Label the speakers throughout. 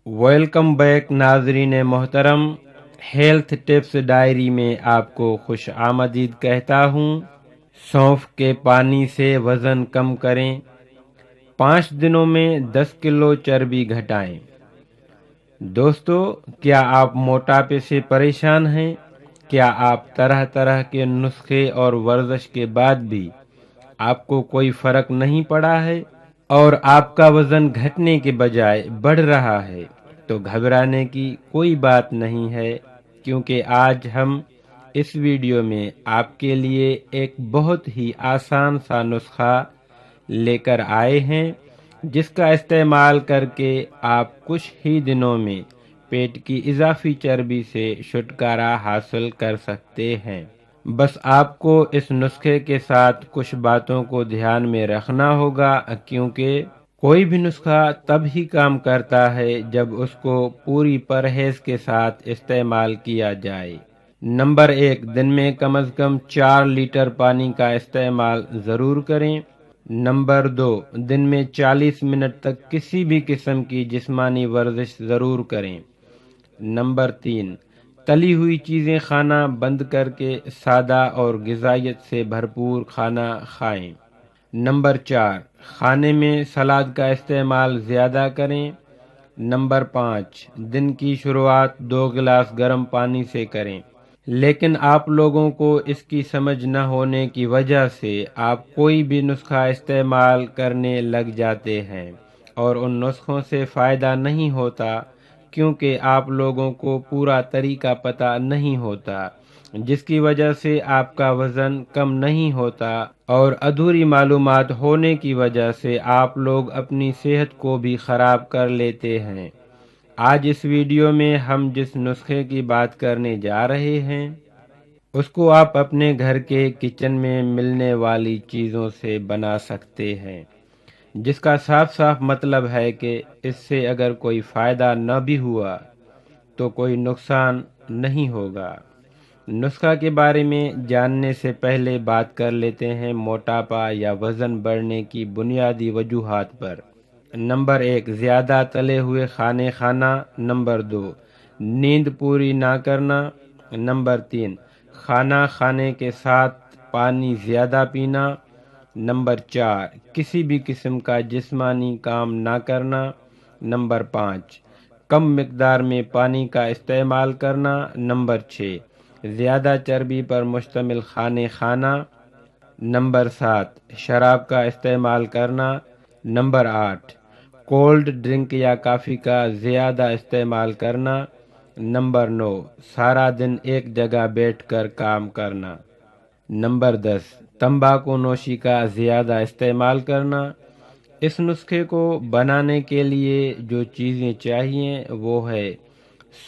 Speaker 1: Welcome back ناظرین محترم، health tips diary میں آپ کو خوش آمدید کہتا ہوں۔ سونف کے پانی سے وزن کم کریں، 5 دنوں میں 10 کلو چربی گھٹائیں۔ دوستو، کیا آپ موٹاپے سے پریشان ہیں؟ کیا آپ طرح طرح کے نسخے اور ورزش کے بعد بھی آپ کو کوئی فرق نہیں پڑا ہے اور آپ کا وزن گھٹنے کے بجائے بڑھ رہا ہے؟ تو گھبرانے کی کوئی بات نہیں ہے، کیونکہ آج ہم اس ویڈیو میں آپ کے لیے ایک بہت ہی آسان سا نسخہ لے کر آئے ہیں، جس کا استعمال کر کے آپ کچھ ہی دنوں میں پیٹ کی اضافی چربی سے چھٹکارا حاصل کر سکتے ہیں۔ بس آپ کو اس نسخے کے ساتھ کچھ باتوں کو دھیان میں رکھنا ہوگا، کیونکہ کوئی بھی نسخہ تب ہی کام کرتا ہے جب اس کو پوری پرہیز کے ساتھ استعمال کیا جائے۔ نمبر 1، دن میں کم از کم 4 لیٹر پانی کا استعمال ضرور کریں۔ نمبر 2، دن میں 40 منٹ تک کسی بھی قسم کی جسمانی ورزش ضرور کریں۔ نمبر 3، تلی ہوئی چیزیں کھانا بند کر کے سادہ اور غذائیت سے بھرپور کھانا کھائیں۔ نمبر 4، کھانے میں سلاد کا استعمال زیادہ کریں۔ نمبر 5، دن کی شروعات 2 گلاس گرم پانی سے کریں۔ لیکن آپ لوگوں کو اس کی سمجھ نہ ہونے کی وجہ سے آپ کوئی بھی نسخہ استعمال کرنے لگ جاتے ہیں اور ان نسخوں سے فائدہ نہیں ہوتا، کیونکہ آپ لوگوں کو پورا طریقہ پتہ نہیں ہوتا، جس کی وجہ سے آپ کا وزن کم نہیں ہوتا، اور ادھوری معلومات ہونے کی وجہ سے آپ لوگ اپنی صحت کو بھی خراب کر لیتے ہیں۔ آج اس ویڈیو میں ہم جس نسخے کی بات کرنے جا رہے ہیں، اس کو آپ اپنے گھر کے کچن میں ملنے والی چیزوں سے بنا سکتے ہیں، جس کا صاف صاف مطلب ہے کہ اس سے اگر کوئی فائدہ نہ بھی ہوا تو کوئی نقصان نہیں ہوگا۔ نسخہ کے بارے میں جاننے سے پہلے بات کر لیتے ہیں موٹاپا یا وزن بڑھنے کی بنیادی وجوہات پر۔ نمبر 1، زیادہ تلے ہوئے کھانے کھانا۔ نمبر 2، نیند پوری نہ کرنا۔ نمبر 3، کھانا کھانے کے ساتھ پانی زیادہ پینا۔ نمبر 4، کسی بھی قسم کا جسمانی کام نہ کرنا۔ نمبر 5، کم مقدار میں پانی کا استعمال کرنا۔ نمبر 6، زیادہ چربی پر مشتمل کھانے کھانا۔ نمبر 7، شراب کا استعمال کرنا۔ نمبر 8، کولڈ ڈرنک یا کافی کا زیادہ استعمال کرنا۔ نمبر 9، سارا دن ایک جگہ بیٹھ کر کام کرنا۔ نمبر 10، تمباکو نوشی کا زیادہ استعمال کرنا۔ اس نسخے کو بنانے کے لیے جو چیزیں چاہیے وہ ہے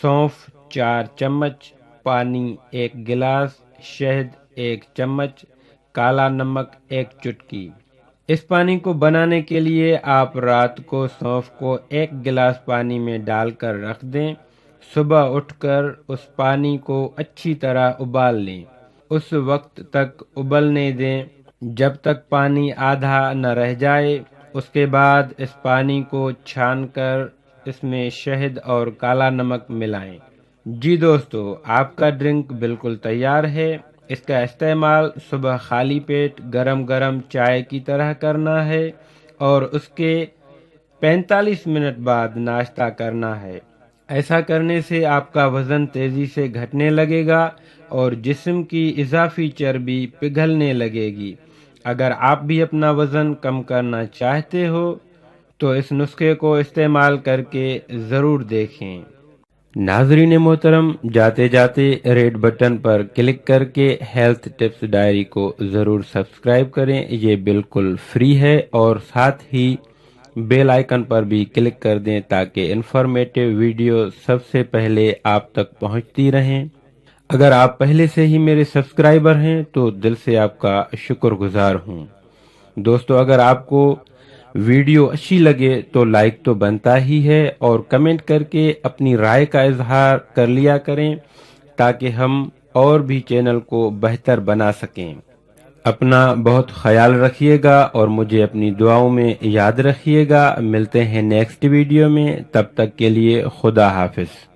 Speaker 1: سونف 4 چمچ، پانی 1 گلاس، شہد 1 چمچ، کالا نمک 1 چٹکی۔ اس پانی کو بنانے کے لیے آپ رات کو سونف کو 1 گلاس پانی میں ڈال کر رکھ دیں۔ صبح اٹھ کر اس پانی کو اچھی طرح ابال لیں۔ اس وقت تک ابلنے دیں جب تک پانی آدھا نہ رہ جائے۔ اس کے بعد اس پانی کو چھان کر اس میں شہد اور کالا نمک ملائیں۔ جی دوستو، آپ کا ڈرنک بالکل تیار ہے۔ اس کا استعمال صبح خالی پیٹ گرم گرم چائے کی طرح کرنا ہے اور اس کے 45 منٹ بعد ناشتہ کرنا ہے۔ ایسا کرنے سے آپ کا وزن تیزی سے گھٹنے لگے گا اور جسم کی اضافی چربی پگھلنے لگے گی۔ اگر آپ بھی اپنا وزن کم کرنا چاہتے ہو تو اس نسخے کو استعمال کر کے ضرور دیکھیں۔ ناظرین محترم، جاتے جاتے ریڈ بٹن پر کلک کر کے ہیلتھ ٹپس ڈائری کو ضرور سبسکرائب کریں، یہ بالکل فری ہے، اور ساتھ ہی بیل آئیکن پر بھی کلک کر دیں تاکہ انفارمیٹو ویڈیو سب سے پہلے آپ تک پہنچتی رہیں۔ اگر آپ پہلے سے ہی میرے سبسکرائبر ہیں تو دل سے آپ کا شکر گزار ہوں۔ دوستو، اگر آپ کو ویڈیو اچھی لگے تو لائک تو بنتا ہی ہے، اور کمنٹ کر کے اپنی رائے کا اظہار کر لیا کریں تاکہ ہم اور بھی چینل کو بہتر بنا سکیں۔ اپنا بہت خیال رکھیے گا اور مجھے اپنی دعاؤں میں یاد رکھیے گا۔ ملتے ہیں نیکسٹ ویڈیو میں، تب تک کے لیے خدا حافظ۔